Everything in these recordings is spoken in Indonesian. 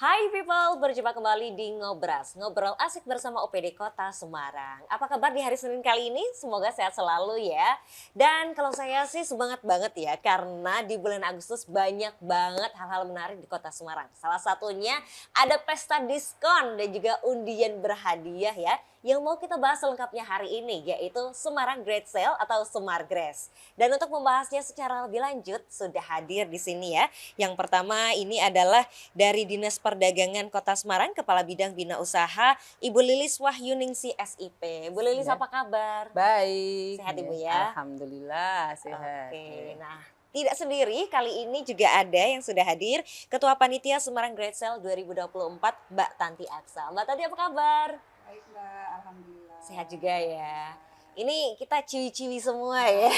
Hai people, berjumpa kembali di Ngobras, ngobrol asik bersama OPD Kota Semarang. Apa kabar di hari Senin kali ini? Semoga sehat selalu ya. Dan kalau saya sih semangat banget ya, karena di bulan Agustus banyak banget hal-hal menarik di Kota Semarang. Salah satunya ada pesta diskon dan juga undian berhadiah ya, yang mau kita bahas selengkapnya hari ini, yaitu Semarang Great Sale atau Semargres. Dan untuk membahasnya secara lebih lanjut, sudah hadir di sini ya. Yang pertama ini adalah dari Dinas Perdagangan Kota Semarang, Kepala Bidang Bina Usaha, Ibu Lilis Wahyuningsi SIP. Bu Lilis Ya, apa kabar? baik, Sehat Ibu ya, ya? alhamdulillah sehat. Oke, Ya. nah tidak sendiri, kali ini juga ada yang sudah hadir, Ketua Panitia Semarang Great Sale 2024, Mbak Tanti Aksa. Mbak Tanti apa kabar? Baik Mbak, Alhamdulillah. Sehat juga ya. Sehat. Ini kita ciwi-ciwi semua ya.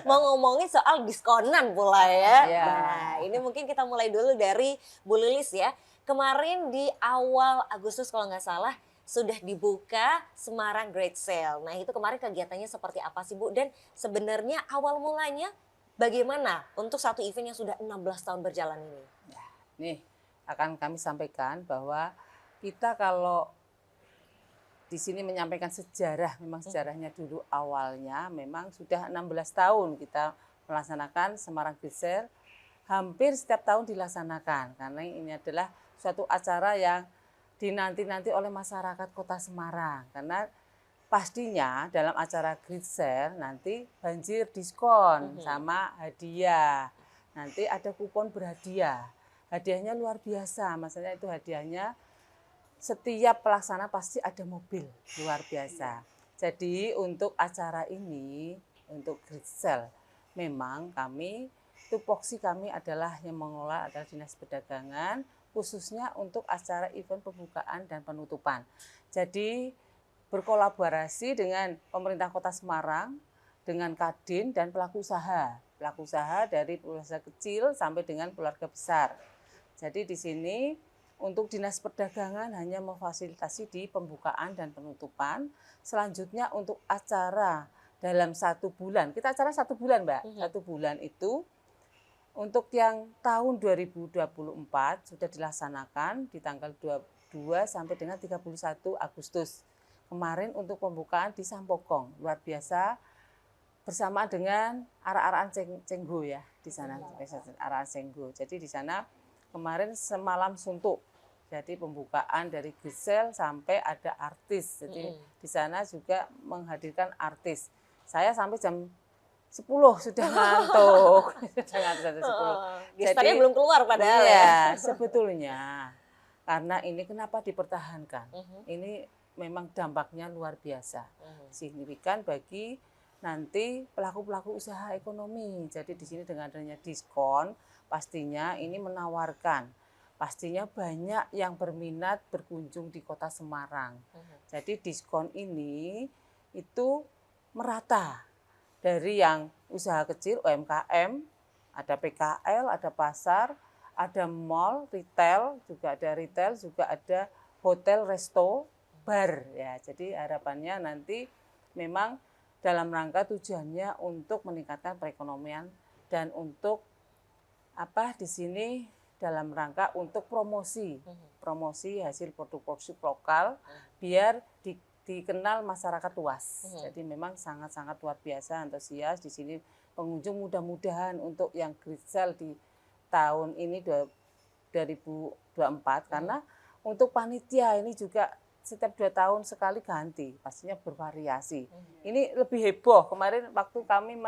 Mau ngomongin soal diskonan pula ya. Ya. Nah, ini mungkin kita mulai dulu dari Bu Lilis ya. Kemarin di awal Agustus kalau nggak salah sudah dibuka Semarang Great Sale. Nah, itu kemarin kegiatannya seperti apa sih Bu? Dan sebenarnya awal mulanya bagaimana untuk satu event yang sudah 16 tahun berjalan ini? Nih, akan kami sampaikan bahwa kita kalau di sini menyampaikan sejarah, memang sejarahnya dulu awalnya memang sudah 16 tahun kita melaksanakan Semarang Great Sale. Hampir setiap tahun dilaksanakan karena ini adalah suatu acara yang dinanti-nanti oleh masyarakat Kota Semarang. Karena pastinya dalam acara Great Sale nanti banjir diskon sama hadiah. Nanti ada kupon berhadiah. Hadiahnya luar biasa, maksudnya itu hadiahnya setiap pelaksana pasti ada mobil, luar biasa. Jadi untuk acara ini, untuk Great Sale, memang kami, tupoksi kami adalah yang mengelola adalah Dinas Perdagangan, khususnya untuk acara event pembukaan dan penutupan. Jadi berkolaborasi dengan pemerintah Kota Semarang, dengan Kadin dan pelaku usaha. Pelaku usaha dari usaha kecil sampai dengan keluarga besar. Jadi di sini untuk Dinas Perdagangan hanya memfasilitasi di pembukaan dan penutupan. Selanjutnya untuk acara dalam 1 bulan, kita acara 1 bulan Mbak, 1 bulan itu untuk yang tahun 2024 sudah dilaksanakan di tanggal 22 sampai dengan 31 Agustus. Kemarin untuk pembukaan di Sampokong, luar biasa bersama dengan arah-arahan Cengho ya di sana, arah Cengho. Jadi di sana kemarin semalam suntuk. Jadi pembukaan dari Great Sale sampai ada artis. Jadi di sana juga menghadirkan artis. Saya sampai jam 10 sudah ngantuk. Sudah ngantuk jam 10. Gestarnya belum keluar padahal ya. Iya, sebetulnya karena ini kenapa dipertahankan? Ini memang dampaknya luar biasa. Signifikan bagi nanti pelaku-pelaku usaha ekonomi. Jadi di sini dengan adanya diskon, pastinya ini menawarkan. Pastinya banyak yang berminat berkunjung di Kota Semarang. Jadi diskon ini itu merata dari yang usaha kecil UMKM, ada PKL, ada pasar, ada mall, retail, juga ada hotel, resto, bar ya. Jadi harapannya nanti memang dalam rangka tujuannya untuk meningkatkan perekonomian dan untuk di sini dalam rangka untuk promosi hasil produk-produk lokal biar dikenal masyarakat luas. Jadi memang sangat-sangat luar biasa antusias di sini pengunjung, mudah-mudahan untuk yang Great Sale di tahun ini 2024 karena untuk panitia ini juga setiap 2 tahun sekali ganti, pastinya bervariasi. Ini lebih heboh. Kemarin waktu kami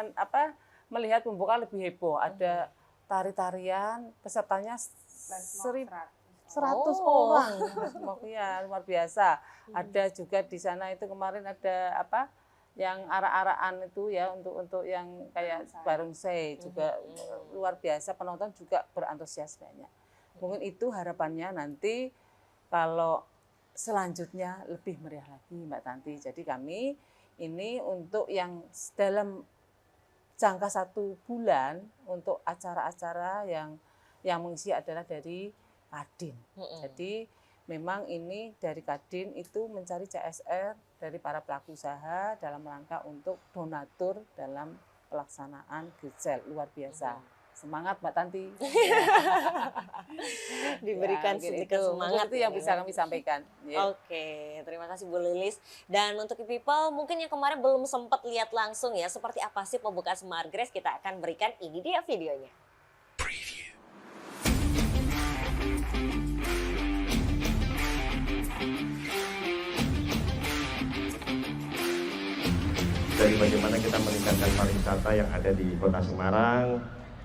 melihat pembukaan lebih heboh, ada tari-tarian, pesertanya 100 orang. Ya, luar biasa. Ada juga di sana itu kemarin ada yang arah-arahan itu ya untuk yang kayak barongsai juga luar biasa, penonton juga berantusias banyak. Mungkin itu harapannya nanti kalau selanjutnya lebih meriah lagi Mbak Tanti. Jadi kami ini untuk yang dalam jangka 1 bulan untuk acara-acara yang mengisi adalah dari Kadin. Jadi memang ini dari Kadin itu mencari CSR dari para pelaku usaha dalam rangka untuk donatur dalam pelaksanaan Great Sale. Luar biasa. Semangat Mbak Tanti. diberikan mungkin sedikit itu, semangat itu yang bisa kami sampaikan. Ya. Oke, terima kasih Bu Lilis. Dan untuk people mungkin yang kemarin belum sempat lihat langsung ya, seperti apa sih pembukaan Smart Grace, kita akan berikan ini dia videonya. Dari bagaimana kita meningkatkan pariwisata yang ada di Kota Semarang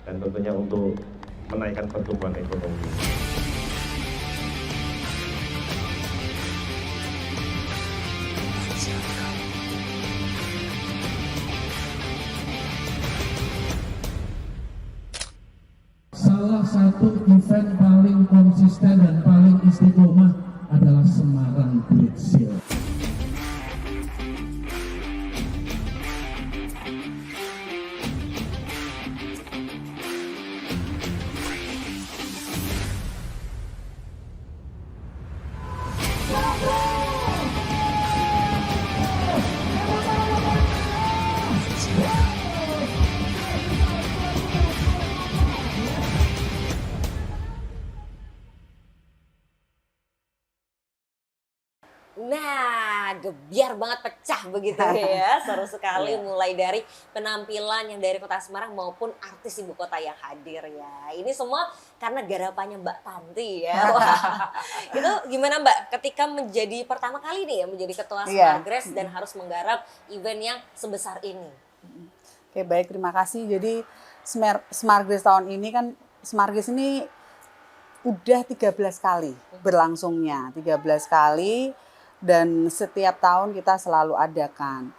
dan tentunya untuk menaikkan pertumbuhan ekonomi. Salah satu event paling konsisten dan paling istiqomah adalah Semarang Great Sale. Nah, gebiar banget pecah begitu ya. Seru sekali mulai dari penampilan yang dari Kota Semarang maupun artis ibu kota yang hadir ya. Ini semua karena garapannya Mbak Tanti ya. Wah, itu gimana Mbak ketika menjadi pertama kali nih ya menjadi ketua Smart Grace dan harus menggarap event yang sebesar ini? Oke, baik, terima kasih. Jadi Smart Grace tahun ini kan, Smart Grace ini udah 13 kali berlangsungnya, 13 kali, dan setiap tahun kita selalu adakan.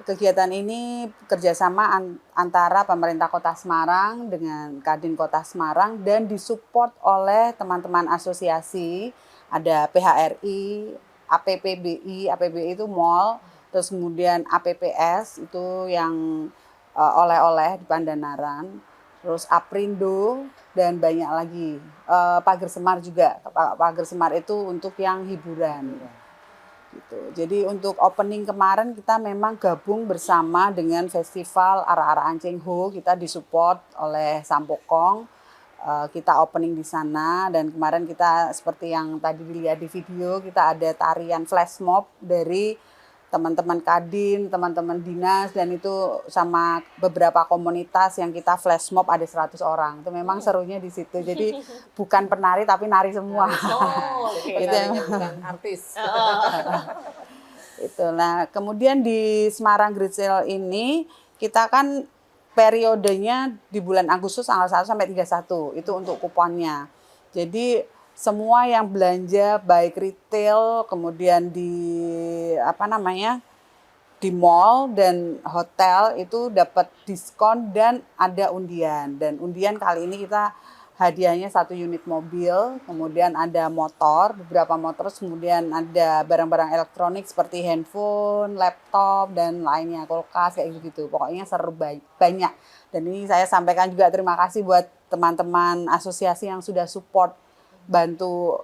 Kegiatan ini kerjasama antara pemerintah Kota Semarang dengan Kadin Kota Semarang dan disupport oleh teman-teman asosiasi, ada PHRI, APPBI itu mall, terus kemudian APPS itu yang oleh-oleh di Pandanaran, terus Aprindo, dan banyak lagi. Pagar Semar juga, Pagar Semar itu untuk yang hiburan. Gitu. Jadi untuk opening kemarin kita memang gabung bersama dengan festival Ara-Ara Anceng Ho, kita disupport oleh Sampokong, kita opening di sana, dan kemarin kita seperti yang tadi dilihat di video, kita ada tarian flash mob dari teman-teman Kadin, teman-teman dinas, dan itu sama beberapa komunitas yang kita flash mob ada 100 orang. Itu memang serunya di situ. Jadi bukan penari tapi nari semua. Oh, Itu yang bukan artis. Itu. Nah, kemudian di Semarang Great Sale ini kita kan periodenya di bulan Agustus tanggal 1 sampai 31. Itu untuk kuponnya. Jadi semua yang belanja baik retail, kemudian di di mall dan hotel itu dapat diskon dan ada undian. Dan undian kali ini kita hadiahnya 1 unit mobil, kemudian ada motor, beberapa motor, kemudian ada barang-barang elektronik seperti handphone, laptop, dan lainnya, kulkas kayak gitu. Pokoknya seru banyak. Dan ini saya sampaikan juga terima kasih buat teman-teman asosiasi yang sudah support, bantu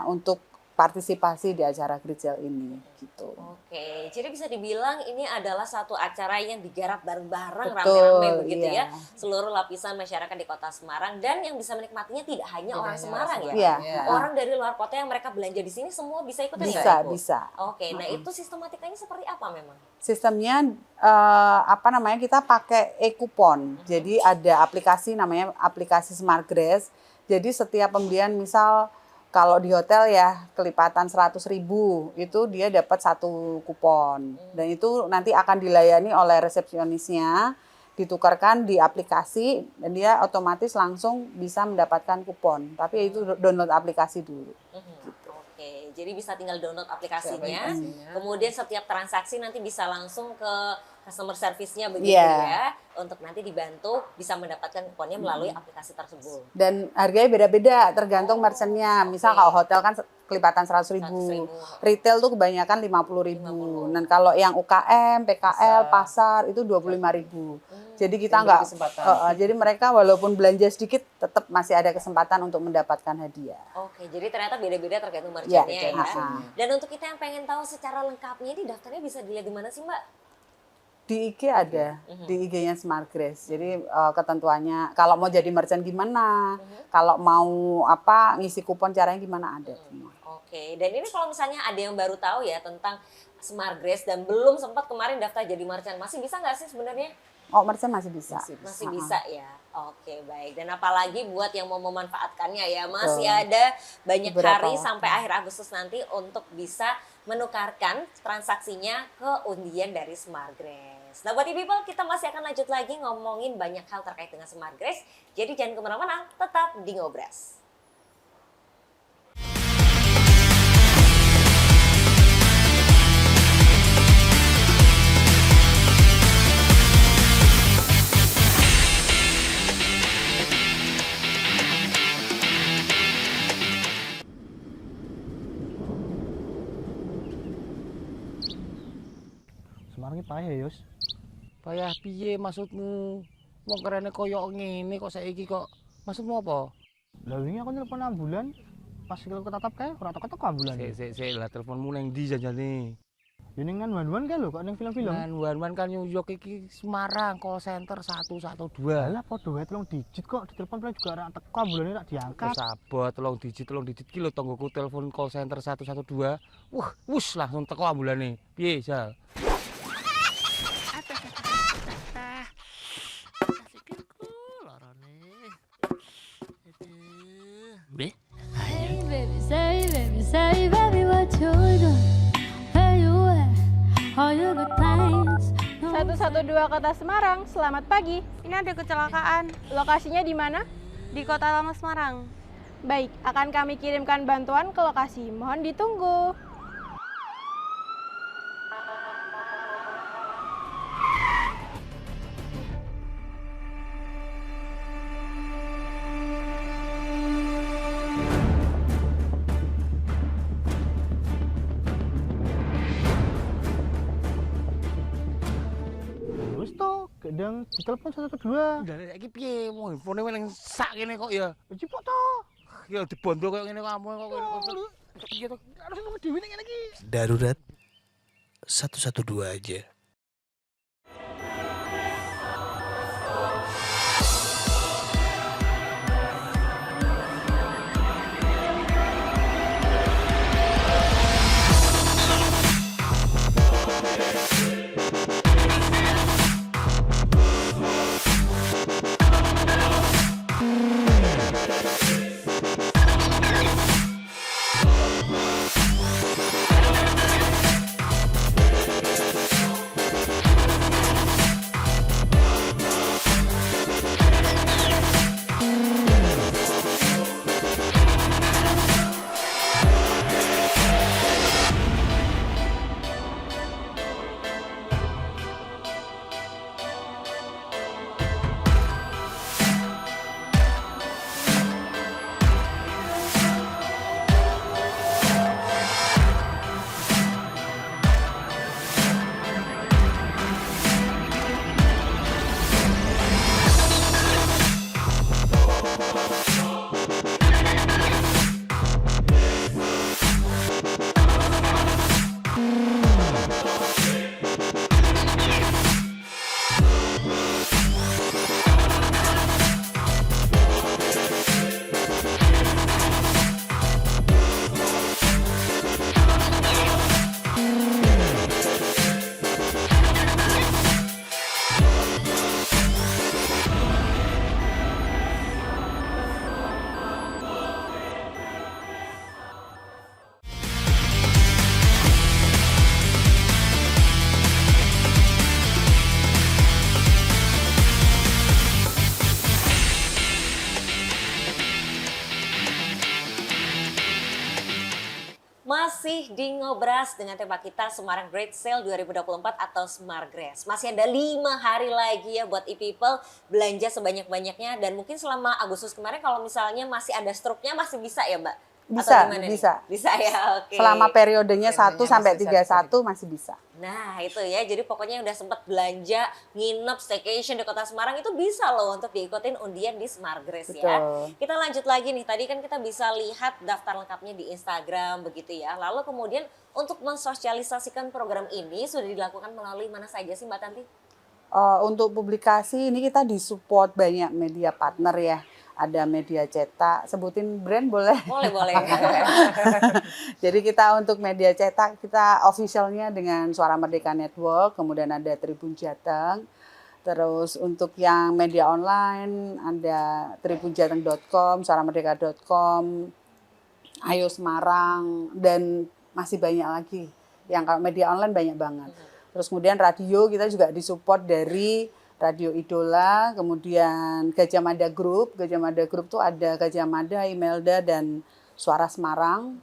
untuk partisipasi di acara Great Sale ini gitu. Oke, jadi bisa dibilang ini adalah satu acara yang digarap bareng-bareng, Betul, rame-rame begitu iya. ya, seluruh lapisan masyarakat di Kota Semarang, dan yang bisa menikmatinya tidak hanya orang Semarang ya, Iya. orang dari luar kota yang mereka belanja di sini semua bisa ikutan ya? Bisa. Oke, nah itu sistematikanya seperti apa memang? Sistemnya kita pakai e-kupon. Jadi ada aplikasi namanya aplikasi Smart Grace. Jadi setiap pembelian misal kalau di hotel ya kelipatan 100.000 itu dia dapat 1 kupon. Dan itu nanti akan dilayani oleh resepsionisnya, ditukarkan di aplikasi dan dia otomatis langsung bisa mendapatkan kupon. Tapi itu download aplikasi dulu. Oke, jadi bisa tinggal download aplikasinya, kemudian setiap transaksi nanti bisa langsung ke customer service-nya begitu ya, untuk nanti dibantu bisa mendapatkan kuponnya melalui aplikasi tersebut. Dan harganya beda-beda tergantung merchant-nya. Misal kalau hotel kan kelipatan 100.000, retail tuh kebanyakan 50.000. Dan kalau yang UKM, PKL, pasar itu 25.000. Jadi kita nggak, jadi mereka walaupun belanja sedikit tetap masih ada kesempatan untuk mendapatkan hadiah. Oke, jadi ternyata beda-beda tergantung merchant-nya ya. Ya. Dan untuk kita yang pengen tahu secara lengkapnya ini daftarnya bisa dilihat di mana sih Mbak? Di IG ada, di IG-nya Smart Grace. Jadi ketentuannya kalau mau jadi merchant gimana, kalau mau ngisi kupon caranya gimana ada semua. Oke, dan ini kalau misalnya ada yang baru tahu ya tentang Smart Grace dan belum sempat kemarin daftar jadi merchant, masih bisa nggak sih sebenarnya? Oh, merchant masih bisa. Masih bisa ya. Oke, baik. Dan apalagi buat yang mau memanfaatkannya ya, masih ada banyak hari sampai akhir Agustus nanti untuk bisa menukarkan transaksinya ke undian dari Smart Grace. Nah, buat people kita masih akan lanjut lagi ngomongin banyak hal terkait dengan Smart Grace. Jadi jangan kemana-mana, tetap di Ngobras. Semarang payah ya, Yus. Payah piye maksudmu? Wong kerene koyo ngene kok saiki kok. Maksudmu apa? Lah wingi aku nelpon ambulan pas kalau ketatap kae ora teko-teko ambulan. Sik lah teleponmu nang ndi janjane? Ya ning kan wan-wan kae lho kok ning film-film. Kan wan-wan kan New York iki Semarang call center 112. Lah padha wae 3 digit kok ditelepon juga ora teko ambulane tak diangkat. Sabot 3 digit ki lho tonggoku telepon call center 112. Wah, wus langsung teko ambulane. Piye, Jal? Hey baby, baby, what you doing? Where you at? All you good things. 112 Kota Semarang, selamat pagi. Ini ada kecelakaan. Lokasinya di mana? Di Kota Lama Semarang. Baik, akan kami kirimkan bantuan ke lokasi. Mohon ditunggu. Wis to, gedang ditelepon 112. Lah iki piye? Wong handphone nang sak kene kok ya. Cipok to. Ya dibondo koyo ngene kok ampun kok. Piye to? Harus ngomong dhewe ning ngene iki. Darurat 112 aja. Masih di Ngobras dengan tema kita Semarang Great Sale 2024 atau Smart Grace. Masih ada 5 hari lagi ya buat e-people belanja sebanyak-banyaknya. Dan mungkin selama Agustus kemarin kalau misalnya masih ada struknya masih bisa ya Mbak? Bisa, Atau gimana nih? bisa. Bisa ya, oke. Selama periodenya 1 Periodenya sampai masih 31 masih bisa. Nah itu ya, jadi pokoknya udah sempat belanja, nginep, staycation di kota Semarang itu bisa loh untuk diikutin undian di Smart Grace ya. Betul. Kita lanjut lagi nih, tadi kan kita bisa lihat daftar lengkapnya di Instagram begitu ya. Lalu kemudian untuk mensosialisasikan program ini sudah dilakukan melalui mana saja sih Mbak Tanti? Untuk publikasi ini kita disupport banyak media partner ya. Ada media cetak, sebutin brand boleh? Boleh. Jadi kita untuk media cetak, kita officialnya dengan Suara Merdeka Network, kemudian ada Tribun Jateng. Terus untuk yang media online ada tribunjateng.com, suaramerdeka.com, Ayo Semarang, dan masih banyak lagi. Yang kalau media online banyak banget. Terus kemudian radio kita juga disupport dari Radio Idola, kemudian Gajah Mada Group. Gajah Mada Group tuh ada Gajah Mada, Imelda, dan Suara Semarang.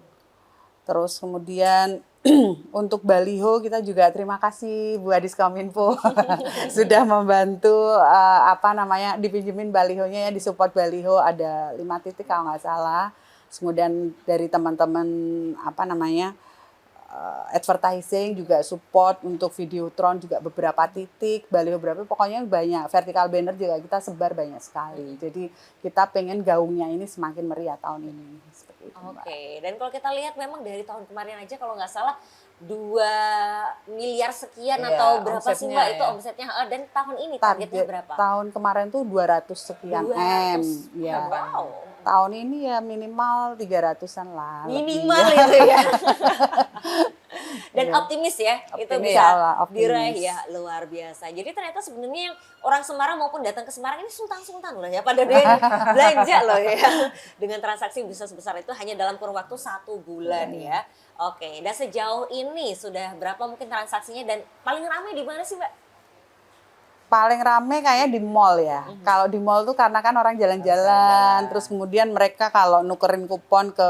Terus kemudian untuk baliho kita juga terima kasih Bu Adis Kominfo sudah membantu dipinjemin balihonya ya, disupport baliho ada 5 titik kalau nggak salah. Kemudian dari teman-teman advertising juga support untuk Videotron juga beberapa titik, baliho berapa, pokoknya banyak. Vertical banner juga kita sebar banyak sekali. Jadi kita pengen gaungnya ini semakin meriah tahun ini. Seperti itu, Oke, dan kalau kita lihat memang dari tahun kemarin aja kalau nggak salah 2 miliar sekian atau berapa sih Mbak itu omsetnya, dan tahun ini targetnya berapa? Tahun kemarin tuh 200 sekian 200. M. Ya. Wow. Tahun ini ya minimal 300-an lah. Minimal itu ya. Dan optimis ya, itu bisa diraih ya, luar biasa. Jadi ternyata sebenarnya yang orang Semarang maupun datang ke Semarang ini sultan-sultan loh ya, pada belanja loh ya. Dengan transaksi bisa sebesar itu hanya dalam kurun waktu 1 bulan ya. Oke, dan sejauh ini sudah berapa mungkin transaksinya dan paling ramai di mana sih Mbak? Paling rame kayaknya di mall ya. Kalau di mall tuh karena kan orang jalan-jalan, terus kemudian mereka kalau nukerin kupon ke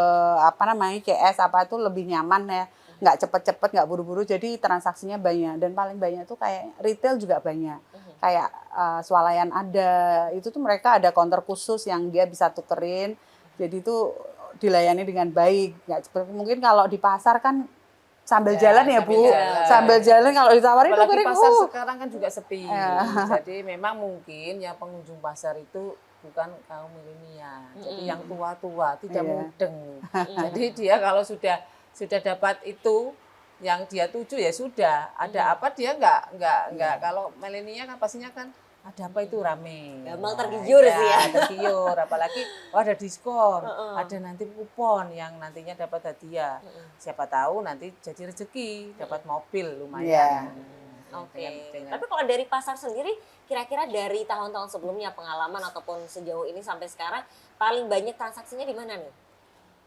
CS itu lebih nyaman ya. Nggak cepet-cepet, nggak buru-buru, jadi transaksinya banyak. Dan paling banyak tuh kayak retail juga banyak. Kayak swalayan ada, itu tuh mereka ada counter khusus yang dia bisa tukerin. Jadi itu dilayani dengan baik. Nggak cepet. Mungkin kalau di pasar kan sambil jalan ya Bu, sambil jalan kalau ditawarin apalagi pasar sekarang kan juga sepi. Jadi memang mungkin yang pengunjung pasar itu bukan kaum milenial, jadi yang tua-tua tidak mudeng. Jadi dia kalau sudah dapat itu yang dia tuju ya sudah, ada apa dia nggak kalau milenial kan pastinya kan ada apa itu rame. Gampang tergiur sih ya. Tergiur, apalagi ada diskon, ada nanti kupon yang nantinya dapat hadiah. Siapa tahu nanti jadi rezeki, dapat mobil lumayan. Oke. Tapi kalau dari pasar sendiri, kira-kira dari tahun-tahun sebelumnya pengalaman ataupun sejauh ini sampai sekarang paling banyak transaksinya di mana nih?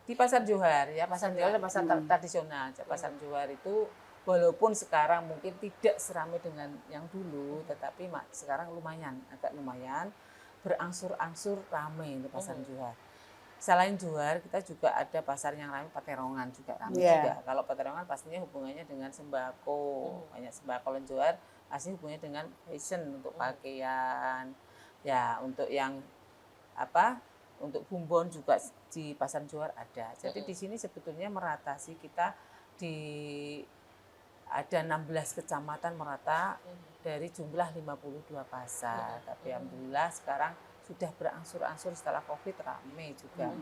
Di Pasar Johar ya, Pasar Johar adalah pasar tradisional. Pasar Johar itu walaupun sekarang mungkin tidak seramai dengan yang dulu, tetapi sekarang agak lumayan berangsur-angsur ramai di Pasar Johar. Selain Johar, kita juga ada pasar yang ramai, Paterongan juga ramai juga. Kalau Paterongan pastinya hubungannya dengan sembako, banyak sembako. Dan Johar pastinya hubungannya dengan fashion untuk pakaian, ya untuk yang untuk bumbon juga di Pasar Johar ada. Jadi di sini sebetulnya merata sih kita ada 16 kecamatan merata dari jumlah 52 pasar. Tapi alhamdulillah sekarang sudah berangsur-angsur setelah Covid ramai juga.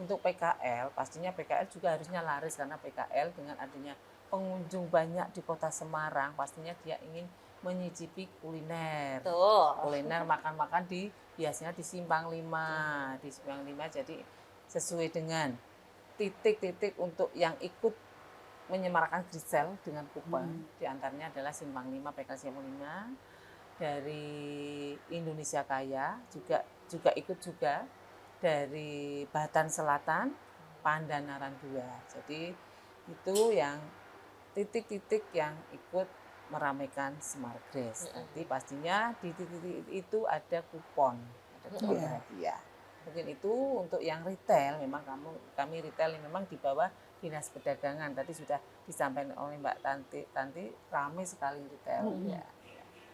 Untuk PKL, pastinya PKL juga harusnya laris karena PKL dengan adanya pengunjung banyak di Kota Semarang, pastinya dia ingin menyicipi kuliner. Kuliner makan-makan biasanya di Simpang 5. Di Simpang 5 jadi sesuai dengan titik-titik untuk yang ikut menyemarakan Grisel dengan kupon. Di antaranya adalah Simpang 5, PKL Simpang 5, dari Indonesia Kaya juga ikut juga, dari Batan Selatan, Pandanaran 2. Jadi itu yang titik-titik yang ikut meramaikan Semar Grace. Nanti pastinya di titik-titik itu ada kupon. Ya. Mungkin itu untuk yang retail, memang kami retail yang memang di bawah Dinas Perdagangan. Tadi sudah disampaikan oleh Mbak Tanti ramai sekali retail. Ya.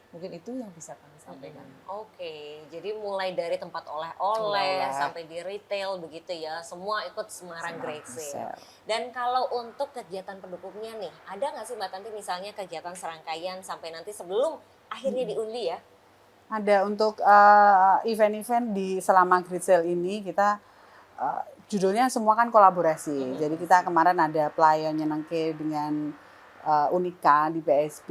Mungkin itu yang bisa kami sampaikan. Oke, jadi mulai dari tempat oleh-oleh sampai di retail begitu ya, semua ikut Semarang Great Sale. Dan kalau untuk kegiatan pendukungnya nih, ada nggak sih Mbak Tanti misalnya kegiatan serangkaian sampai nanti sebelum akhirnya diundi ya? Ada untuk event-event di selama Great Sale ini kita judulnya semua kan kolaborasi. Jadi kita kemarin ada pelayan nyenengke dengan Unika di PSB.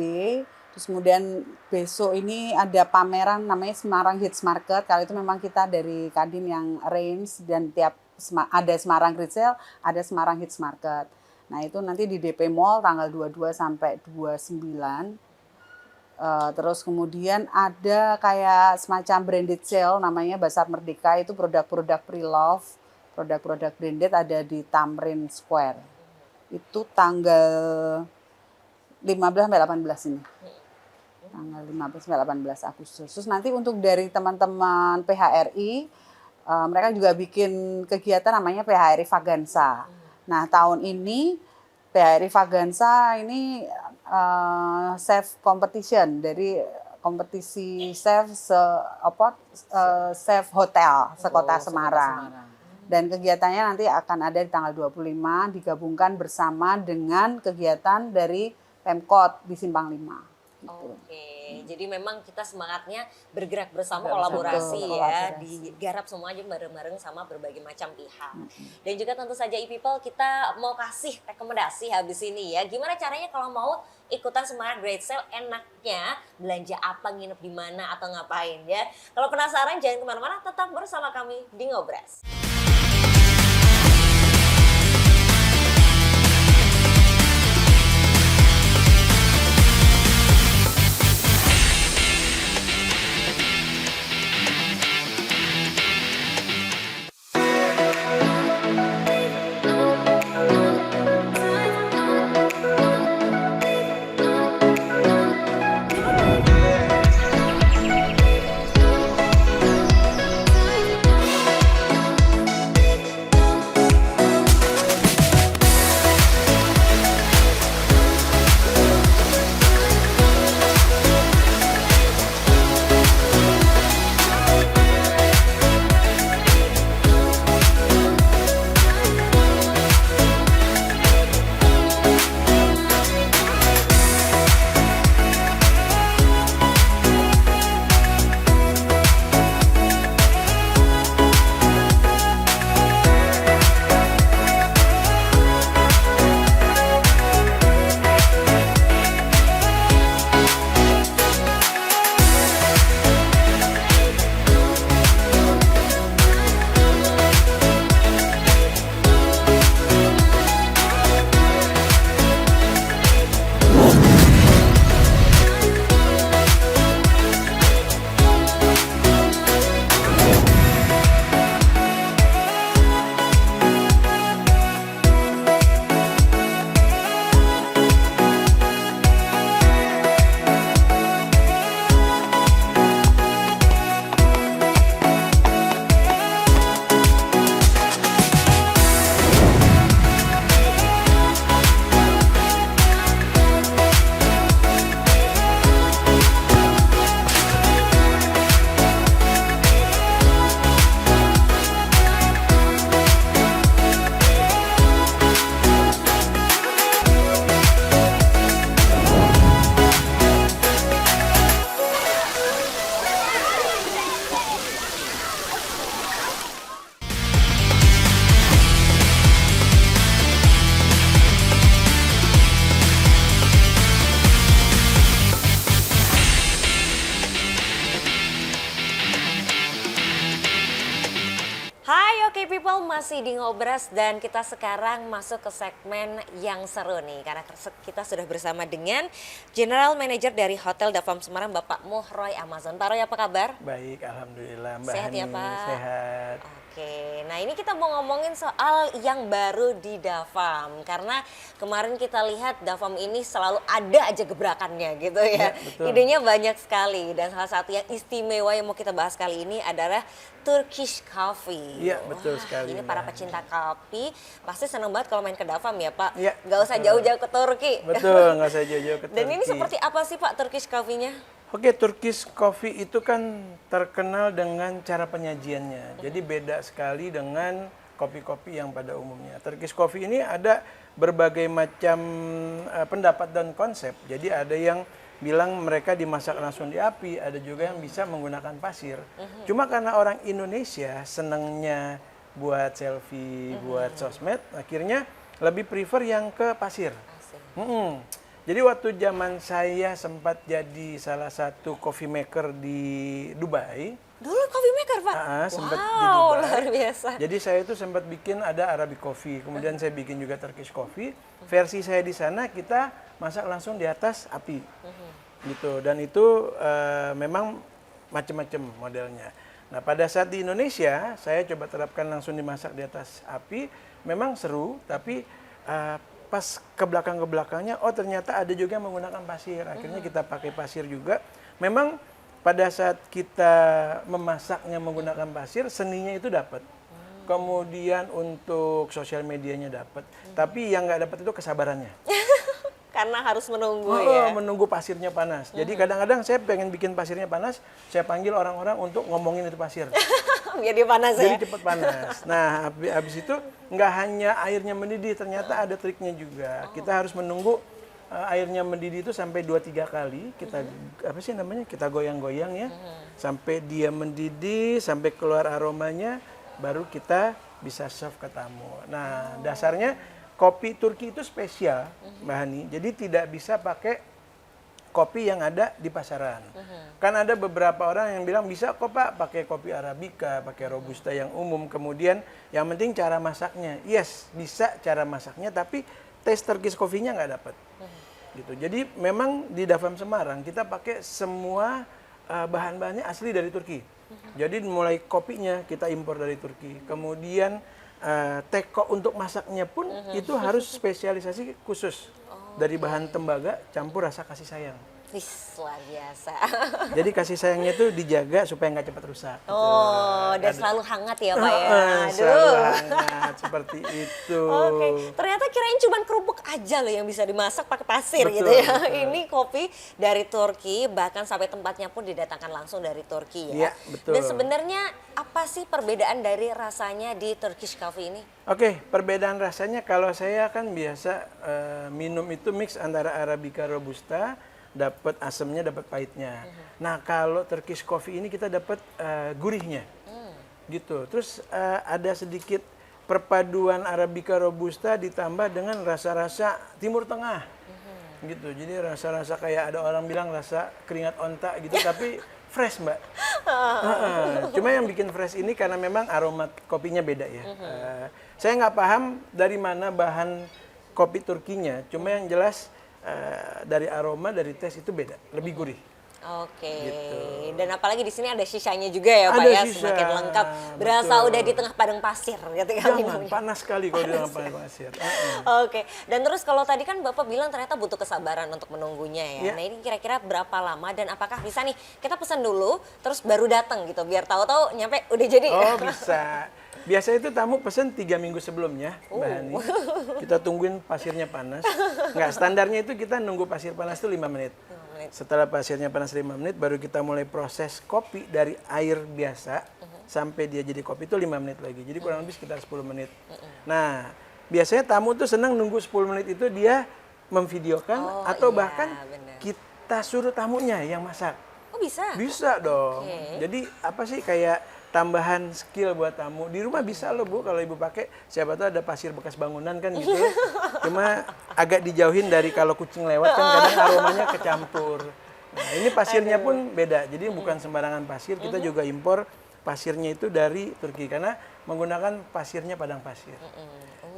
Terus kemudian besok ini ada pameran namanya Semarang Hits Market. Kalau itu memang kita dari Kadin yang arrange dan tiap ada Semarang Great Sale, ada Semarang Hits Market. Nah itu nanti di DP Mall tanggal 22 sampai 29. Terus kemudian ada kayak semacam branded sale namanya Pasar Merdeka, itu produk-produk pre-love, produk-produk branded ada di Tamrin Square. Itu tanggal 15 sampai 18 ini. Tanggal 15 sampai 18 Agustus. Terus nanti untuk dari teman-teman PHRI, mereka juga bikin kegiatan namanya PHRI Vaganza. Nah, tahun ini PHRI Vaganza ini chef competition dari kompetisi chef chef hotel sekota Semarang. Dan kegiatannya nanti akan ada di tanggal 25 digabungkan bersama dengan kegiatan dari Pemkot di Simpang 5. Gitu. Oke, jadi memang kita semangatnya bergerak bersama, Betul, kolaborasi ya, kolaborasi. digarap semuanya bareng-bareng sama berbagai macam pihak. Dan juga tentu saja e-people kita mau kasih rekomendasi habis ini ya, gimana caranya kalau mau ikutan Semarang Great Sale, enaknya belanja apa, nginep di mana atau ngapain ya. Kalau penasaran jangan kemana-mana, tetap bersama kami di Ngobras. Oke people, masih di Ngobras dan kita sekarang masuk ke segmen yang seru nih karena kita sudah bersama dengan General Manager dari Hotel Davam Semarang, Bapak Muhroy Amazon. Pak Roy, apa kabar? Baik, alhamdulillah Mbak Sehat Hani. ya Pak? Sehat. Oke, nah ini kita mau ngomongin soal yang baru di Davam karena kemarin kita lihat Davam ini selalu ada aja gebrakannya gitu ya. Betul. Idenya banyak sekali dan salah satu yang istimewa yang mau kita bahas kali ini adalah Turkish Coffee. Iya, betul sekali. Ini para Mbak. pecinta kopi pasti senang banget kalau main ke Davam ya Pak. Iya, Nggak usah betul. jauh-jauh ke Turki. Betul, nggak usah jauh-jauh ke Dan ini Turki. seperti apa sih Pak Turkish Coffee-nya? Oke, Turkish Coffee itu kan terkenal dengan cara penyajiannya. Jadi beda sekali dengan kopi-kopi yang pada umumnya. Turkish Coffee ini ada berbagai macam pendapat dan konsep. Jadi ada yang bilang mereka dimasak langsung di api, ada juga yang bisa menggunakan pasir. Cuma karena orang Indonesia senangnya buat selfie, buat sosmed, akhirnya lebih prefer yang ke pasir. Jadi waktu zaman saya sempat jadi salah satu coffee maker di Dubai. Dulu coffee maker, Pak? Sempat di Wow, Dubai. luar biasa. Jadi saya itu sempat bikin ada Arabic coffee, kemudian saya bikin juga Turkish coffee. Versi saya di sana kita masak langsung di atas api, gitu. Dan itu memang macam-macam modelnya. Nah pada saat di Indonesia saya coba terapkan langsung dimasak di atas api, memang seru, tapi pas ke belakangnya, oh ternyata ada juga yang menggunakan pasir. Akhirnya kita pakai pasir juga. Memang pada saat kita memasaknya menggunakan pasir, seninya itu dapat. Kemudian untuk sosial medianya dapat. Tapi yang nggak dapat itu kesabarannya. Karena harus menunggu ya. Menunggu pasirnya panas. Jadi kadang-kadang saya pengen bikin pasirnya panas, saya panggil orang-orang untuk ngomongin itu pasir. Biar dia panas ya. Jadi cepat panas. Nah, habis itu nggak hanya airnya mendidih, ternyata ada triknya juga. Kita harus menunggu airnya mendidih itu sampai 2-3 kali. Kita apa sih namanya? Kita goyang-goyang ya. Sampai dia mendidih, sampai keluar aromanya, baru kita bisa serve ke tamu. Nah, dasarnya kopi Turki itu spesial, Mbak Hani. Jadi tidak bisa pakai kopi yang ada di pasaran. Kan ada beberapa orang yang bilang bisa kok Pak pakai kopi Arabica, pakai Robusta yang umum. Kemudian yang penting cara masaknya. Yes, bisa cara masaknya, tapi taste Turkish coffee-nya nggak dapat. Gitu. Jadi memang di Davam Semarang kita pakai semua bahan-bahannya asli dari Turki. Jadi mulai kopinya kita impor dari Turki. Kemudian teko untuk masaknya pun itu harus spesialisasi khusus dari bahan tembaga campur rasa kasih sayang. Wih, luar biasa. Jadi kasih sayangnya itu dijaga supaya nggak cepat rusak. Oh, dan selalu hangat ya Pak ya. Selalu hangat seperti itu. Oke, ternyata kirain cuma kerupuk aja loh yang bisa dimasak pakai pasir. Betul, gitu ya. betul. Ini kopi dari Turki, bahkan sampai tempatnya pun didatangkan langsung dari Turki ya. Iya, betul. Dan sebenarnya apa sih perbedaan dari rasanya di Turkish coffee ini? Oke, perbedaan rasanya kalau saya kan biasa minum itu mix antara Arabica Robusta, dapat asamnya, dapat pahitnya. Nah, kalau Turkish coffee ini kita dapat gurihnya. Gitu. Terus ada sedikit perpaduan Arabica Robusta ditambah dengan rasa-rasa Timur Tengah. Gitu. Jadi rasa-rasa kayak ada orang bilang rasa keringat onta gitu, tapi fresh, Mbak. Cuma yang bikin fresh ini karena memang aroma kopinya beda ya. Saya nggak paham dari mana bahan kopi Turkinya, cuma yang jelas dari aroma, dari taste itu beda, lebih gurih. Oke, Gitu. Dan apalagi di sini ada sisanya juga ya Pak Ada ya, sisa, semakin lengkap. Berasa betul. udah di tengah padang pasir ketika Jangan, minumnya. panas sekali kalau di dalam padang pasir. Oke, dan terus kalau tadi kan Bapak bilang ternyata butuh kesabaran untuk menunggunya ya. Iya. Nah ini kira-kira berapa lama dan apakah bisa nih kita pesan dulu terus baru datang gitu biar tahu-tahu nyampe udah jadi. Oh bisa. Biasanya itu tamu pesen 3 minggu sebelumnya, Mbak Hani. Kita tungguin pasirnya panas. Nggak, standarnya itu kita nunggu pasir panas itu 5 menit. Setelah pasirnya panas 5 menit, baru kita mulai proses kopi dari air biasa sampai dia jadi kopi itu 5 menit lagi. Jadi kurang lebih sekitar 10 menit. Nah, biasanya tamu tuh senang nunggu 10 menit itu dia memvideokan atau bahkan kita suruh tamunya yang masak. Oh bisa? Bisa dong. Oke. Jadi apa sih kayak tambahan skill buat tamu. Di rumah bisa loh Bu, kalau Ibu pakai siapa tahu ada pasir bekas bangunan kan gitu. Cuma agak dijauhin dari kalau kucing lewat kan kadang aromanya kecampur. Nah, ini pasirnya pun beda. Jadi bukan sembarangan pasir, kita juga impor pasirnya itu dari Turki karena menggunakan pasirnya padang pasir.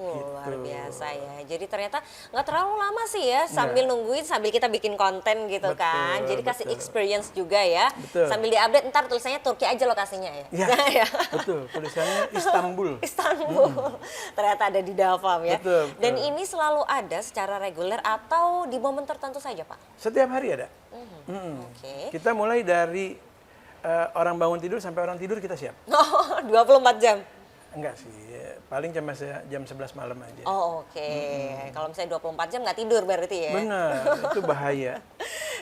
Luar biasa ya. Jadi ternyata nggak terlalu lama sih ya sambil nungguin sambil kita bikin konten gitu kan. Jadi kasih experience juga ya. Betul. Sambil diupdate ntar tulisannya Turki aja lokasinya ya. Iya, betul. Tulisannya Istanbul. Istanbul. Ternyata ada di Davam ya. Betul, betul. Dan ini selalu ada secara reguler atau di momen tertentu saja Pak? Setiap hari ada. Oke. Kita mulai dari orang bangun tidur sampai orang tidur kita siap. Oh, 24 jam? Enggak sih, paling cuma jam 11 malam aja. Oh oke, kalau misalnya 24 jam nggak tidur berarti ya? Benar, itu bahaya.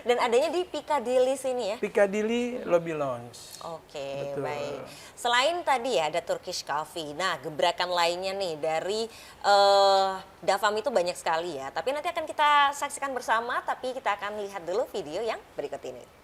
Dan adanya di Piccadilly sini ya? Piccadilly Lobby Lounge. Oke, Betul. baik. Selain tadi ya ada Turkish Coffee, nah gebrakan lainnya nih dari Davam itu banyak sekali ya. Tapi nanti akan kita saksikan bersama, tapi kita akan lihat dulu video yang berikut ini.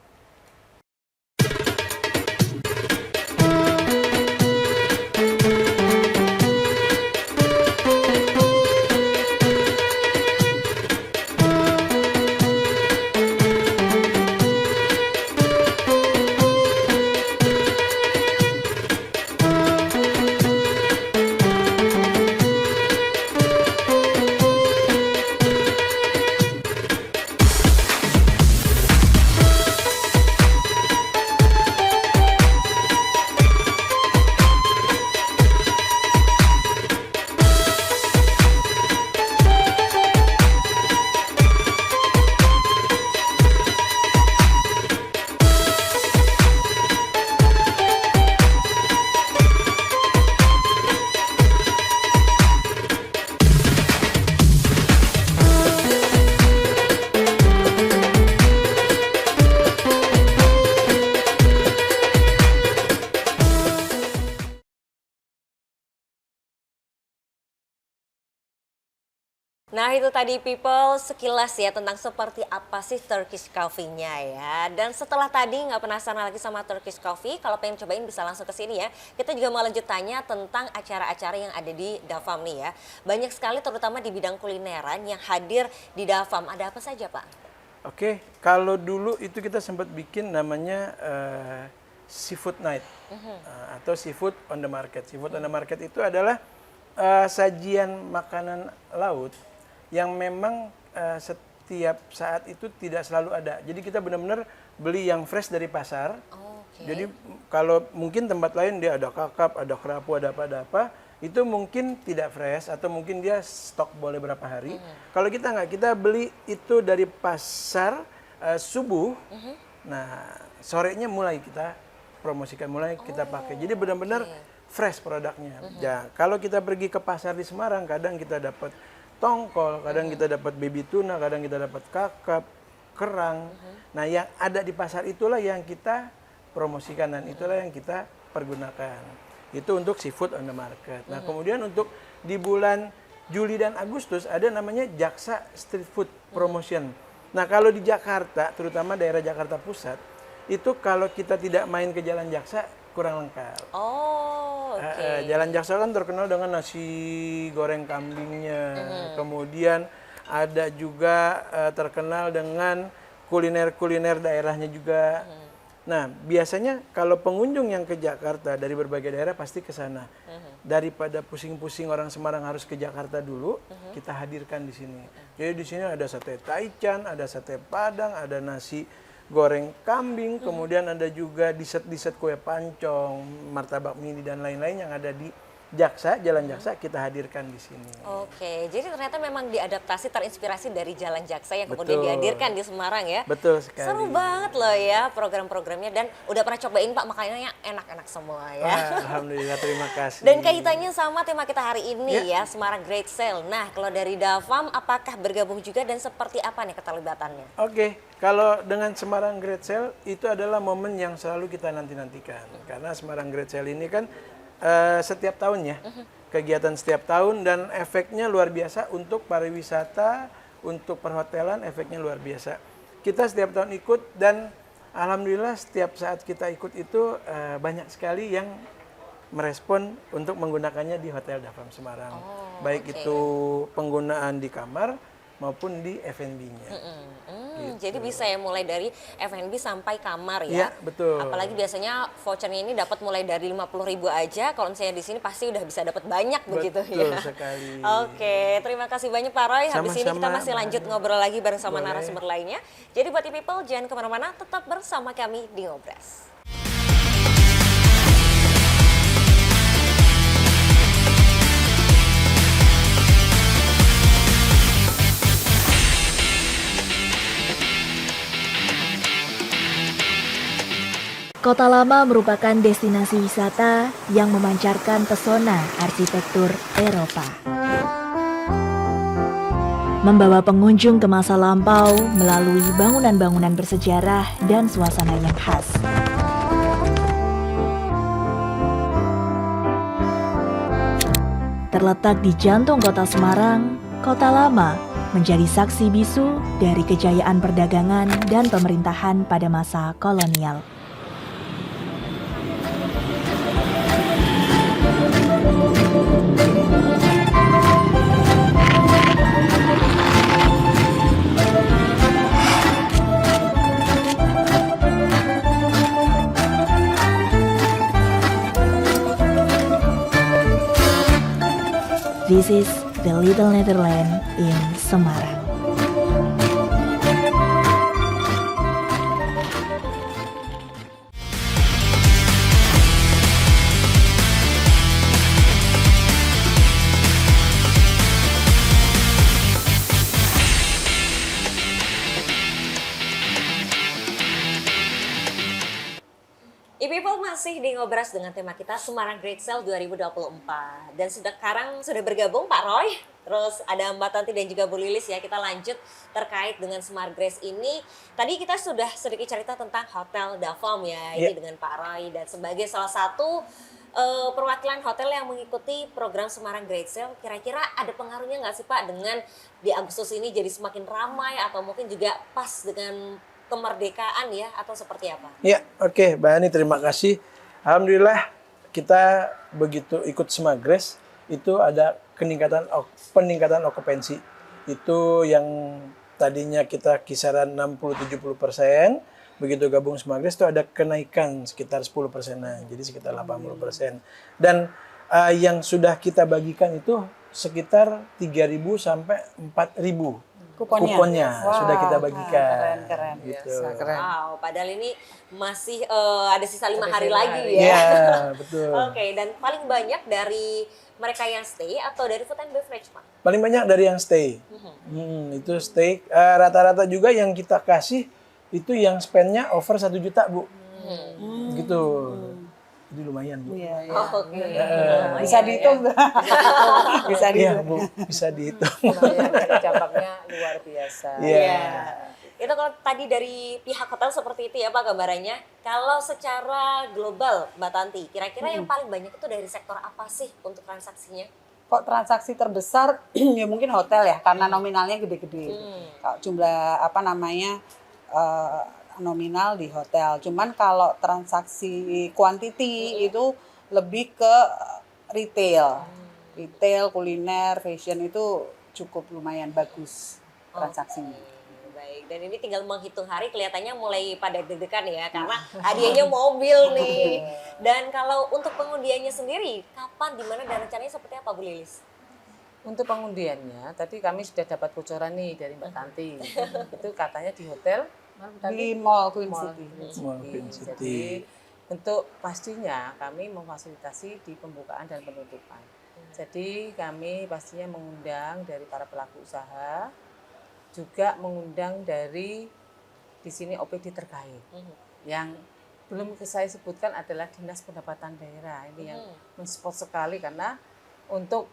Nah itu tadi people sekilas ya tentang seperti apa sih Turkish Coffee-nya ya. Dan setelah tadi nggak penasaran lagi sama Turkish Coffee, kalau pengen cobain bisa langsung ke sini ya. Kita juga mau lanjut tanya tentang acara-acara yang ada di Dafam nih ya. Banyak sekali terutama di bidang kulineran yang hadir di Dafam. Ada apa saja Pak? Oke, kalau dulu itu kita sempat bikin namanya Seafood Night atau Seafood on the Market. Seafood on the Market itu adalah sajian makanan laut yang memang setiap saat itu tidak selalu ada. Jadi kita benar-benar beli yang fresh dari pasar. Jadi kalau mungkin tempat lain dia ada kakap, ada kerapu, ada apa, itu mungkin tidak fresh atau mungkin dia stok boleh berapa hari. Kalau kita nggak, kita beli itu dari pasar subuh. Nah sorenya mulai kita promosikan, mulai kita pakai. Jadi benar-benar fresh produknya. Ya, kalau kita pergi ke pasar di Semarang, kadang kita dapat tongkol, kadang kita dapat baby tuna, kadang kita dapat kakap, kerang. Nah, yang ada di pasar itulah yang kita promosikan dan itulah yang kita pergunakan. Itu untuk Seafood on the Market. Nah, kemudian untuk di bulan Juli dan Agustus ada namanya Jaksa Street Food Promotion. Nah, kalau di Jakarta, terutama daerah Jakarta Pusat, itu kalau kita tidak main ke Jalan Jaksa kurang lengkap. Jalan Jaksa kan terkenal dengan nasi goreng kambingnya. Kemudian ada juga terkenal dengan kuliner-kuliner daerahnya juga. Nah, biasanya kalau pengunjung yang ke Jakarta dari berbagai daerah pasti ke sana. Daripada pusing-pusing orang Semarang harus ke Jakarta dulu, kita hadirkan di sini. Jadi di sini ada sate taichan, ada sate padang, ada nasi goreng kambing, kemudian ada juga dessert-dessert kue pancong, martabak mini dan lain-lain yang ada di Jaksa, Jalan Jaksa kita hadirkan di sini. Oke, jadi ternyata memang diadaptasi terinspirasi dari Jalan Jaksa yang kemudian dihadirkan di Semarang ya. Betul sekali. Seru banget loh ya program-programnya dan udah pernah cobain Pak, makanya enak-enak semua ya. Alhamdulillah, terima kasih. Dan kaitannya sama tema kita hari ini ya, Semarang Great Sale. Nah, kalau dari Dafam apakah bergabung juga dan seperti apa nih keterlibatannya? Oke, kalau dengan Semarang Great Sale itu adalah momen yang selalu kita nanti-nantikan. Karena Semarang Great Sale ini kan setiap tahun ya, kegiatan setiap tahun dan efeknya luar biasa untuk pariwisata, untuk perhotelan efeknya luar biasa. Kita setiap tahun ikut dan alhamdulillah setiap saat kita ikut itu banyak sekali yang merespon untuk menggunakannya di Hotel Dafam Semarang. Baik itu penggunaan di kamar maupun di F&B-nya. Gitu. Jadi bisa ya mulai dari F&B sampai kamar ya. Iya, betul. Apalagi biasanya vouchernya ini dapat mulai dari 50.000 aja. Kalau misalnya di sini pasti udah bisa dapat banyak begitu ya. Betul sekali. Oke, terima kasih banyak Pak Roy. Habis ini kita masih lanjut ngobrol lagi bareng sama Boleh. narasumber lainnya. Jadi buat people jangan kemana-mana, tetap bersama kami di Ngobras. Kota Lama merupakan destinasi wisata yang memancarkan pesona arsitektur Eropa. Membawa pengunjung ke masa lampau melalui bangunan-bangunan bersejarah dan suasana yang khas. Terletak di jantung kota Semarang, Kota Lama menjadi saksi bisu dari kejayaan perdagangan dan pemerintahan pada masa kolonial. This is the Little Netherlands in Semarang. E-People masih di Ngobras dengan tema kita Semarang Great Sale 2024. Dan sekarang sudah bergabung Pak Roy, terus ada Mbak Tanti dan juga Bu Lilis ya. Kita lanjut terkait dengan Semarang Grace ini. Tadi kita sudah sedikit cerita tentang Hotel Dafam ya, ini dengan Pak Roy. Dan sebagai salah satu perwakilan hotel yang mengikuti program Semarang Great Sale, kira-kira ada pengaruhnya nggak sih Pak dengan di Agustus ini jadi semakin ramai atau mungkin juga pas dengan kemerdekaan ya atau seperti apa? Ya, oke, Mbak Ani, terima kasih. Alhamdulillah kita begitu ikut Smagres itu ada peningkatan okupansi. Itu yang tadinya kita kisaran 60-70%, begitu gabung Smagres itu ada kenaikan sekitar 10%-an, jadi sekitar 80%. Dan yang sudah kita bagikan itu sekitar 3.000 sampai 4.000 kuponnya Wah, sudah kita bagikan. Keren. Gitu. Keren. Wow, padahal ini masih ada sisa 5 hari lagi ya. Iya, betul. Oke, dan paling banyak dari mereka yang stay atau dari food and beverage, Pak? Paling banyak dari yang stay. Itu stay. Rata-rata juga yang kita kasih itu yang spendnya over 1 juta, Bu. Gitu. Jadi lumayan, Bu. Iya. Oke. Bisa dihitung. Bisa Iya, dihitung. Bu. Bisa dihitung. Dampaknya luar biasa. Iya. Itu kalau tadi dari pihak hotel seperti itu ya Pak gambarannya. Kalau secara global Mbak Tanti, kira-kira yang paling banyak itu dari sektor apa sih untuk transaksinya? Kok transaksi terbesar ya mungkin hotel ya karena nominalnya gede-gede. Kalau jumlah nominal di hotel. Cuman kalau transaksi quantity itu lebih ke retail. Retail, kuliner, fashion itu cukup lumayan bagus transaksinya. Baik, dan ini tinggal menghitung hari kelihatannya mulai pada deg-degan ya karena hadiahnya mobil nih. Dan kalau untuk pengundiannya sendiri, kapan, di mana, dan rencananya seperti apa Bu Lilis? Untuk pengundiannya, tadi kami sudah dapat bocoran nih dari Mbak Tanti. Itu katanya di hotel Di Mall Queen Mall City. Mall Queen City. Jadi untuk pastinya kami memfasilitasi di pembukaan dan penutupan. Jadi kami pastinya mengundang dari para pelaku usaha, juga mengundang dari di sini OPD terkait. Yang belum saya sebutkan adalah Dinas Pendapatan Daerah. Ini yang mensupport sekali karena untuk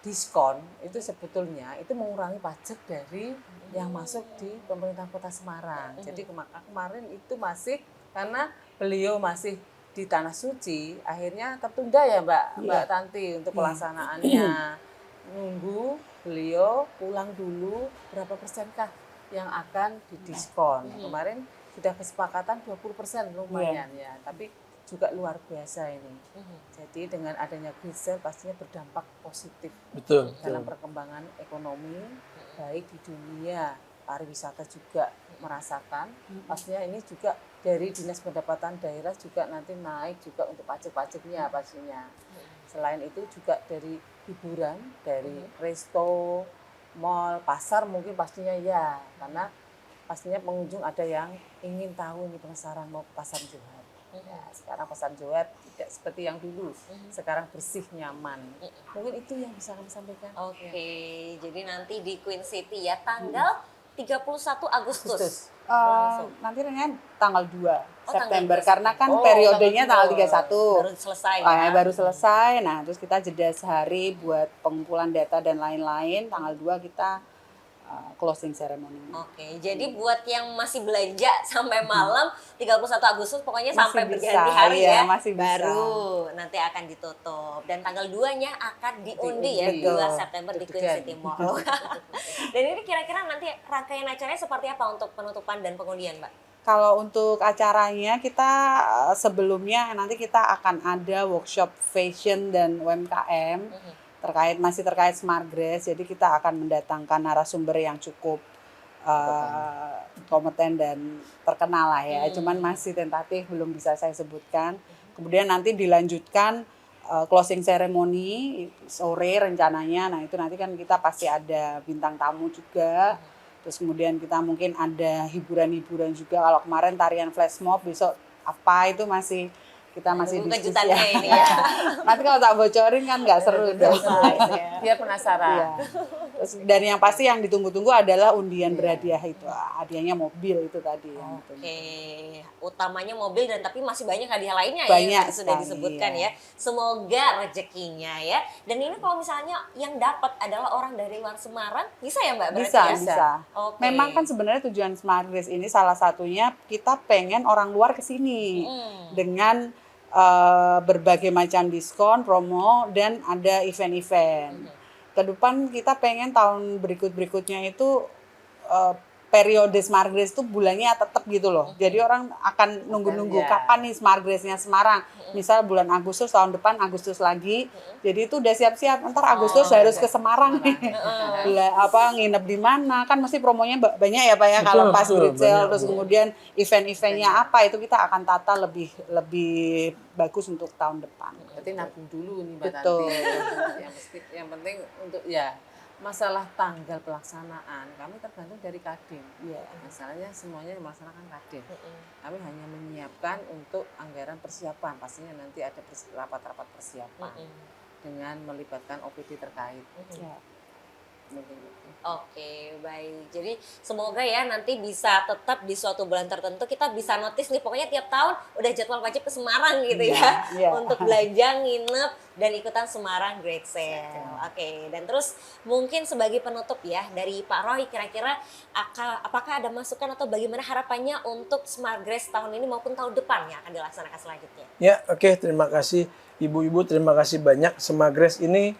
diskon itu sebetulnya itu mengurangi pajak dari yang masuk di pemerintah Kota Semarang. Jadi kemarin itu masih karena beliau masih di Tanah Suci, akhirnya tertunda ya Mbak Tanti untuk pelaksanaannya. Nunggu beliau pulang dulu, berapa persenkah yang akan didiskon. Kemarin sudah kesepakatan 20% lumayan ya, tapi juga luar biasa ini. Jadi dengan adanya Great Sale pastinya berdampak positif dalam perkembangan ekonomi, baik di dunia pariwisata juga merasakan. Pastinya ini juga dari Dinas Pendapatan Daerah juga nanti naik juga untuk pajak-pajaknya pastinya. Selain itu juga dari hiburan, dari resto, mall, pasar mungkin pastinya ya, karena pastinya pengunjung ada yang ingin tahu nih penasaran mau ke Pasar Johar. Ya, sekarang Pasar Johar tidak seperti yang dulu, sekarang bersih, nyaman. Mungkin itu yang bisa kami sampaikan. Oke, jadi nanti di Queen City ya, tanggal 31 Agustus. Nanti rencananya tanggal 2 September, tanggal karena kan periodenya tanggal 31. Baru selesai ya? Baru selesai, nah terus kita jeda sehari buat pengumpulan data dan lain-lain, tanggal 2 kita closing ceremony. Oke, jadi buat yang masih belanja sampai malam 31 Agustus pokoknya Masih sampai bisa, berganti hari iya, ya, masih bisa. baru nanti akan ditutup. Dan tanggal 2-nya akan diundi ya, Diundi. 2 September di Queen City Mall. Dan ini kira-kira nanti rangkaian acaranya seperti apa untuk penutupan dan pengundian, Mbak? Kalau untuk acaranya kita sebelumnya nanti kita akan ada workshop fashion dan UMKM. Masih terkait Smagres, jadi kita akan mendatangkan narasumber yang cukup kompeten dan terkenal lah ya. Cuman masih tentatif, belum bisa saya sebutkan. Kemudian nanti dilanjutkan closing ceremony sore rencananya. Nah itu nanti kan kita pasti ada bintang tamu juga. Terus kemudian kita mungkin ada hiburan-hiburan juga. Kalau kemarin tarian flash mob, besok apa itu kita masih diskusi ya. Ini ya. Nanti kalau tak bocorin kan nggak seru dong. Biar penasaran. Iya. Terus, dan yang pasti yang ditunggu-tunggu adalah undian berhadiah itu. Hadiahnya mobil itu tadi. Oke, utamanya mobil dan tapi masih banyak hadiah lainnya banyak ya yang sudah disebutkan ya. Semoga rezekinya ya. Dan ini kalau misalnya yang dapat adalah orang dari luar Semarang, bisa ya Mbak? Berarti Bisa. Oke. Memang kan sebenarnya tujuan Smagres ini salah satunya kita pengen orang luar ke sini dengan berbagai macam diskon, promo, dan ada event-event. Ke depan kita pengen tahun berikut-berikutnya itu periode Smart Grace itu bulannya tetap gitu loh. Jadi orang akan nunggu-nunggu kapan nih Smart Grace-nya Semarang. Misal bulan Agustus, tahun depan Agustus lagi. Jadi itu udah siap-siap. Ntar Agustus harus ke Semarang nih. Nginep di mana? Kan mesti promonya banyak ya Pak ya. Kalau pas Great Sale, terus kemudian event-eventnya apa itu kita akan tata lebih bagus untuk tahun depan. Berarti nabung dulu nih Mbak Betul. Tanti. Yang penting untuk ya masalah tanggal pelaksanaan kami tergantung dari Kadin. Masalahnya semuanya melaksanakan Kadin. Kami hanya menyiapkan untuk anggaran persiapan. Pastinya nanti ada rapat-rapat persiapan dengan melibatkan OPD terkait. Oke, baik. Jadi semoga ya nanti bisa tetap di suatu bulan tertentu kita bisa notice nih pokoknya tiap tahun udah jadwal wajib ke Semarang gitu ya. Untuk belanja, nginep, dan ikutan Semarang Great Sale. Oke, dan terus mungkin sebagai penutup ya dari Pak Roy kira-kira apakah ada masukan atau bagaimana harapannya untuk Smart Grace tahun ini maupun tahun depan yang akan dilaksanakan selanjutnya? Ya, oke, terima kasih Ibu-ibu, terima kasih banyak. Smart Grace ini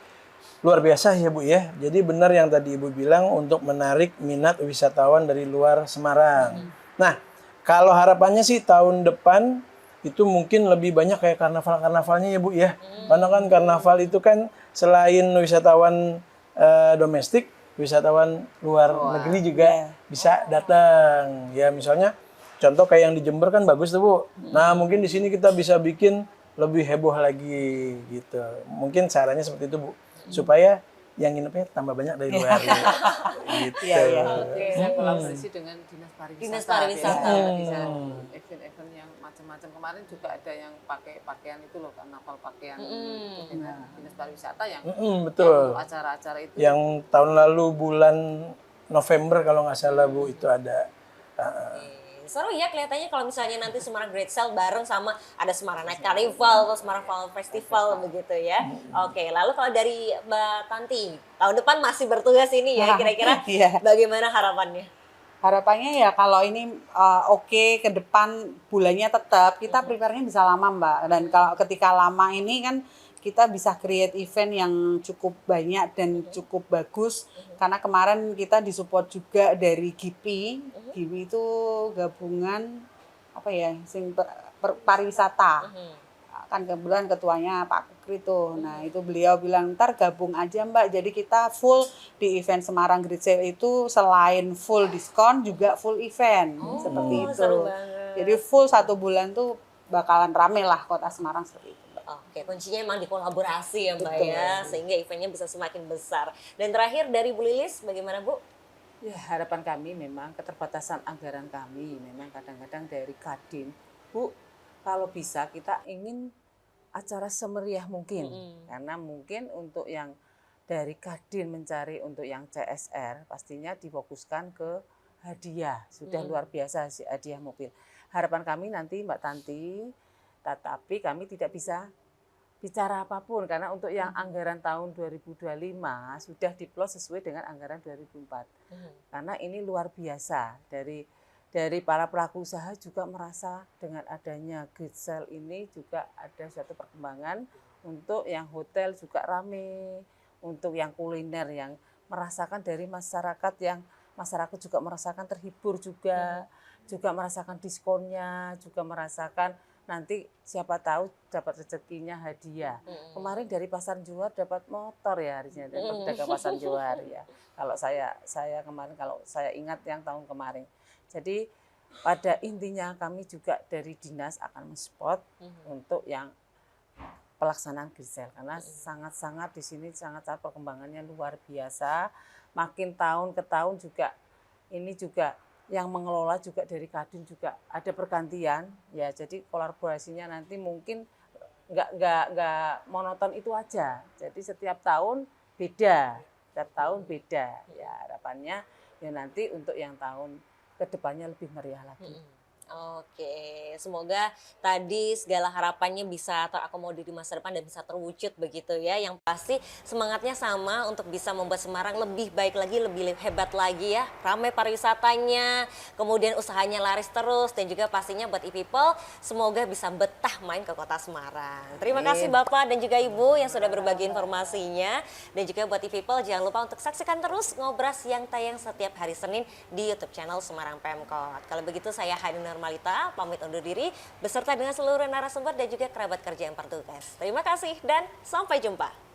luar biasa ya Bu ya. Jadi benar yang tadi Ibu bilang untuk menarik minat wisatawan dari luar Semarang. Nah, kalau harapannya sih tahun depan itu mungkin lebih banyak kayak karnaval-karnavalnya ya Bu ya. Karena kan karnaval itu kan selain wisatawan domestik, wisatawan luar negeri juga bisa datang. Ya misalnya contoh kayak yang di Jember kan bagus tuh Bu. Nah, mungkin di sini kita bisa bikin lebih heboh lagi gitu. Mungkin caranya seperti itu Bu. Supaya yang nginepnya tambah banyak dari luar. Gitu. Saya kolaborasi dengan Dinas Pariwisata. Event-event yang macam-macam kemarin juga ada yang pakai pakaian itu loh, karnaval pakaian dengan Dinas Pariwisata yang betul. Yang acara-acara itu. Yang tahun lalu bulan November kalau nggak salah Bu itu ada. Seru ya kelihatannya kalau misalnya nanti Semarang Great Sale bareng sama ada Semarang Night Carnival atau Semarang Fall Festival begitu ya. Oke, lalu kalau dari Mbak Tanti, tahun depan masih bertugas ini ya, kira-kira bagaimana harapannya? Harapannya ya kalau ini oke, ke depan bulannya tetap, kita prepare-nya bisa lama Mbak. Dan kalau ketika lama ini kan kita bisa create event yang cukup banyak dan cukup bagus. Karena kemarin kita disupport juga dari GIPI. GIPI itu gabungan pariwisata. Kan kebetulan ketuanya Pak Kukri tuh. Nah itu beliau bilang ntar gabung aja Mbak. Jadi kita full di event Semarang Great Sale itu selain full diskon juga full event. Seperti itu. Jadi full 1 bulan tuh bakalan rame lah kota Semarang seperti itu. Oke, kuncinya emang di kolaborasi ya Mbak ya, sehingga eventnya bisa semakin besar. Dan terakhir dari Bu Lilis, bagaimana Bu? Ya harapan kami memang keterbatasan anggaran kami, memang kadang-kadang dari Kadin, Bu, kalau bisa kita ingin acara semeriah mungkin, karena mungkin untuk yang dari Kadin mencari untuk yang CSR, pastinya difokuskan ke hadiah, sudah luar biasa sih hadiah mobil. Harapan kami nanti Mbak Tanti, tetapi kami tidak bisa bicara apapun karena untuk yang anggaran tahun 2025 sudah diplot sesuai dengan anggaran 2004. Karena ini luar biasa dari para pelaku usaha juga merasa dengan adanya Great Sale ini juga ada suatu perkembangan untuk yang hotel juga rame, untuk yang kuliner yang merasakan dari masyarakat yang masyarakat juga merasakan terhibur juga merasakan diskonnya, juga merasakan nanti siapa tahu dapat rezekinya hadiah. Kemarin dari Pasar Johar dapat motor ya harusnya dari pedagang Pasar Johar ya. Kalau saya kemarin kalau saya ingat yang tahun kemarin. Jadi pada intinya kami juga dari dinas akan men-support untuk yang pelaksanaan Great Sale karena sangat-sangat di sini sangat perkembangannya luar biasa. Makin tahun ke tahun juga ini juga yang mengelola juga dari Kadin juga ada pergantian ya, jadi kolaborasinya nanti mungkin nggak monoton itu aja, jadi setiap tahun beda ya harapannya ya nanti untuk yang tahun kedepannya lebih meriah lagi. Oke, semoga tadi segala harapannya bisa terakomodir di masa depan dan bisa terwujud begitu ya. Yang pasti semangatnya sama untuk bisa membuat Semarang lebih baik lagi, lebih hebat lagi ya. Ramai pariwisatanya, kemudian usahanya laris terus dan juga pastinya buat e-people semoga bisa betah main ke kota Semarang. Terima kasih Bapak dan juga Ibu yang sudah berbagi informasinya. Dan juga buat e-people jangan lupa untuk saksikan terus Ngobras yang tayang setiap hari Senin di YouTube channel Semarang Pemkot. Kalau begitu saya Hani Normalita pamit undur diri beserta dengan seluruh narasumber dan juga kerabat kerja yang bertugas. Terima kasih dan sampai jumpa.